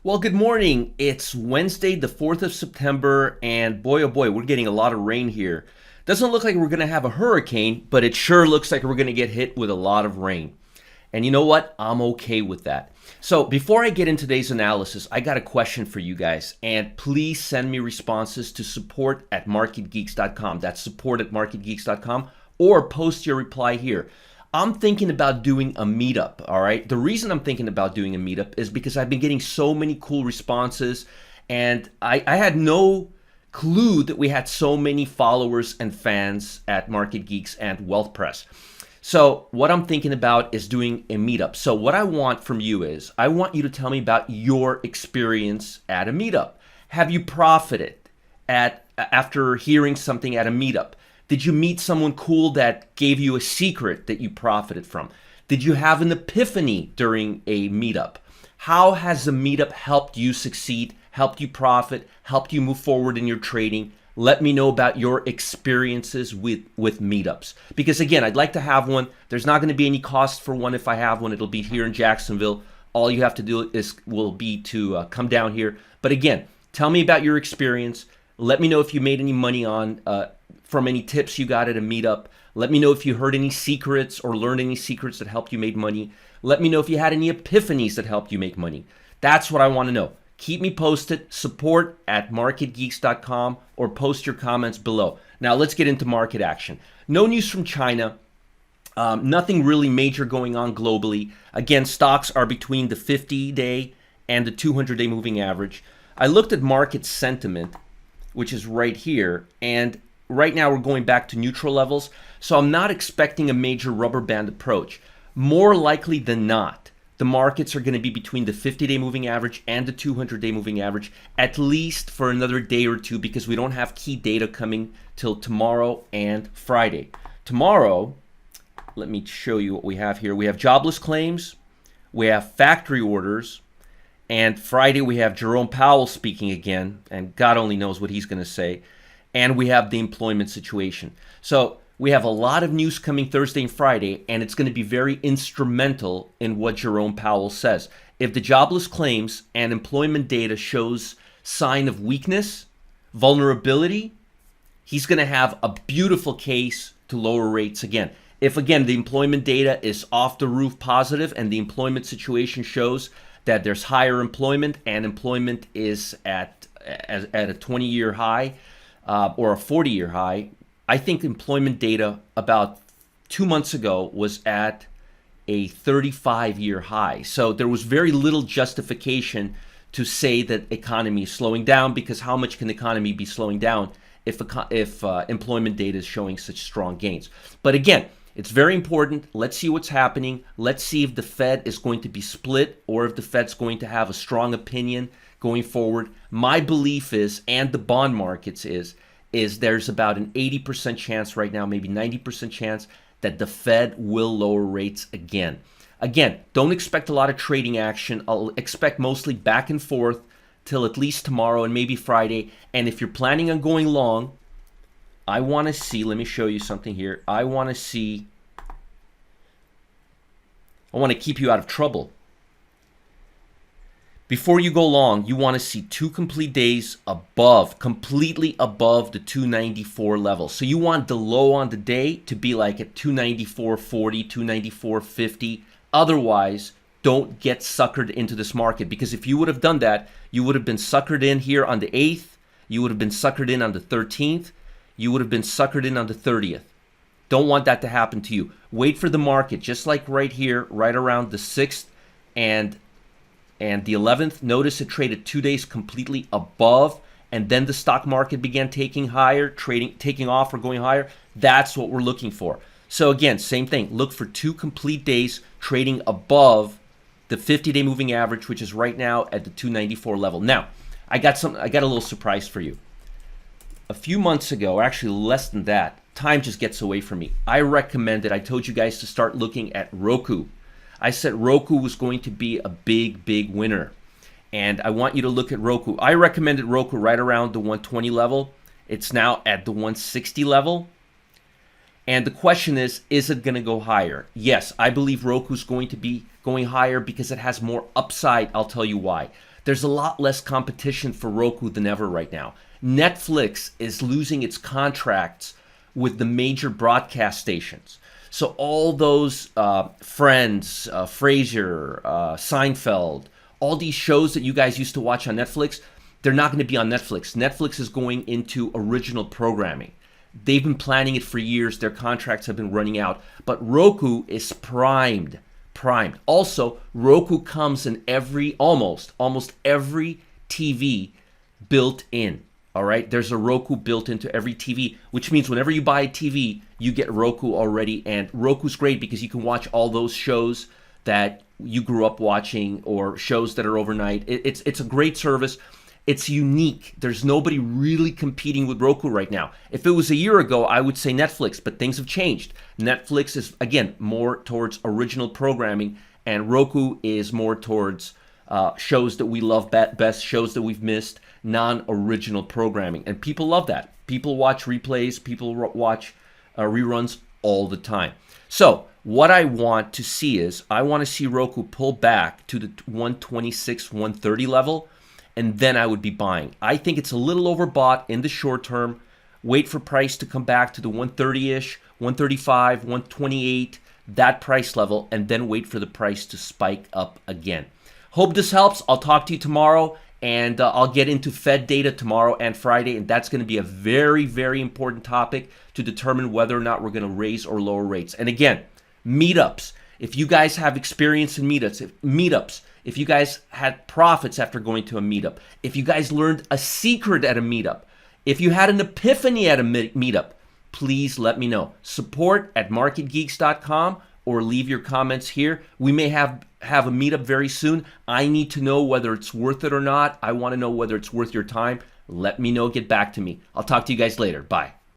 Well, good morning. It's Wednesday, the 4th of September, and boy, oh boy, we're getting a lot of rain here. Doesn't look like we're going to have a hurricane, but it sure looks like we're going to get hit with a lot of rain. And you know what? I'm okay with that. So, before I get into today's analysis, I got a question for you guys, and please send me responses to support@marketgeeks.com. That's support@marketgeeks.com, or post your reply here. I'm thinking about doing a meetup, all right? The reason I'm thinking about doing a meetup is because I've been getting so many cool responses, and I had no clue that we had so many followers and fans at Market Geeks and Wealth Press. So what I'm thinking about is doing a meetup. So what I want from you is I want you to tell me about your experience at a meetup. Have you profited after hearing something at a meetup? Did you meet someone cool that gave you a secret that you profited from? Did you have an epiphany during a meetup? How has the meetup helped you succeed, helped you profit, helped you move forward in your trading? Let me know about your experiences with meetups. Because again, I'd like to have one. There's not going to be any cost for one if I have one. It'll be here in Jacksonville. All you have to do will be to come down here. But again, tell me about your experience. Let me know if you made any money from any tips you got at a meetup. Let me know if you heard any secrets or learned any secrets that helped you make money. Let me know if you had any epiphanies that helped you make money. That's what I want to know. Keep me posted, support@marketgeeks.com, or post your comments below. Now let's get into market action. No news from China. Nothing really major going on globally. Again, stocks are between the 50-day and the 200-day moving average. I looked at market sentiment, which is right here, and right now we're going back to neutral levels, so I'm not expecting a major rubber band approach. More likely than not, the markets are going to be between the 50-day moving average and the 200-day moving average, at least for another day or two, because we don't have key data coming till tomorrow and Friday. Tomorrow, let me show you what we have here. We have jobless claims, we have factory orders, and Friday we have Jerome Powell speaking again, and God only knows what he's going to say. And we have the employment situation. So we have a lot of news coming Thursday and Friday, and it's going to be very instrumental in what Jerome Powell says. If the jobless claims and employment data shows sign of weakness, vulnerability, he's going to have a beautiful case to lower rates again. If, again, the employment data is off the roof positive and the employment situation shows that there's higher employment and employment is at a 20-year high, or a 40-year high, I think employment data about 2 months ago was at a 35-year high. So there was very little justification to say that economy is slowing down, because how much can the economy be slowing down if employment data is showing such strong gains? But again, it's very important. Let's see what's happening. Let's see if the Fed is going to be split or if the Fed's going to have a strong opinion going forward. My belief is, and the bond markets is there's about an 80% chance right now, maybe 90% chance that the Fed will lower rates again. Again, don't expect a lot of trading action. I'll expect mostly back and forth till at least tomorrow and maybe Friday. And if you're planning on going long, I want to see, let me show you something here. I want to keep you out of trouble. Before you go long, you want to see 2 complete days completely above the 294 level. So you want the low on the day to be like at 294.40, 294.50. Otherwise, don't get suckered into this market, because if you would have done that, you would have been suckered in here on the 8th, you would have been suckered in on the 13th, you would have been suckered in on the 30th. Don't want that to happen to you. Wait for the market, just like right here, right around the 6th and the 11th. Notice it traded 2 days completely above, and then the stock market began taking off or going higher. That's what we're looking for. So again, same thing. Look for 2 complete days trading above the 50-day moving average, which is right now at the 294 level. Now, I got a little surprise for you. A few months ago, or actually less than that, time just gets away from me. I told you guys to start looking at Roku. I said Roku was going to be a big, big winner. And I want you to look at Roku. I recommended Roku right around the 120 level. It's now at the 160 level. And the question is it going to go higher? Yes, I believe Roku's going to be going higher because it has more upside. I'll tell you why. There's a lot less competition for Roku than ever right now. Netflix is losing its contracts with the major broadcast stations. So all those Friends, Frasier, Seinfeld, all these shows that you guys used to watch on Netflix, they're not going to be on Netflix. Netflix is going into original programming. They've been planning it for years. Their contracts have been running out. But Roku is primed. Also, Roku comes in almost every TV built in. All right, there's a Roku built into every TV, which means whenever you buy a TV, you get Roku already. And Roku's great because you can watch all those shows that you grew up watching or shows that are overnight. It's a great service. It's unique. There's nobody really competing with Roku right now. If it was a year ago, I would say Netflix, but things have changed. Netflix is, again, more towards original programming, and Roku is more towards shows that we love best, shows that we've missed, non-original programming. And people love that. People watch replays, people watch reruns all the time. So what I want to see is, I want to see Roku pull back to the 126, 130 level, and then I would be buying. I think it's a little overbought in the short term. Wait for price to come back to the 130-ish, 135, 128, that price level, and then wait for the price to spike up again. Hope this helps. I'll talk to you tomorrow, and I'll get into Fed data tomorrow and Friday, and that's going to be a very, very important topic to determine whether or not we're going to raise or lower rates. And again, meetups. If you guys have experience in meetups, if you guys had profits after going to a meetup, if you guys learned a secret at a meetup, if you had an epiphany at a meetup, please let me know. support@marketgeeks.com or leave your comments here. We may have a meetup very soon. I need to know whether it's worth it or not. I want to know whether it's worth your time. Let me know. Get back to me. I'll talk to you guys later. Bye.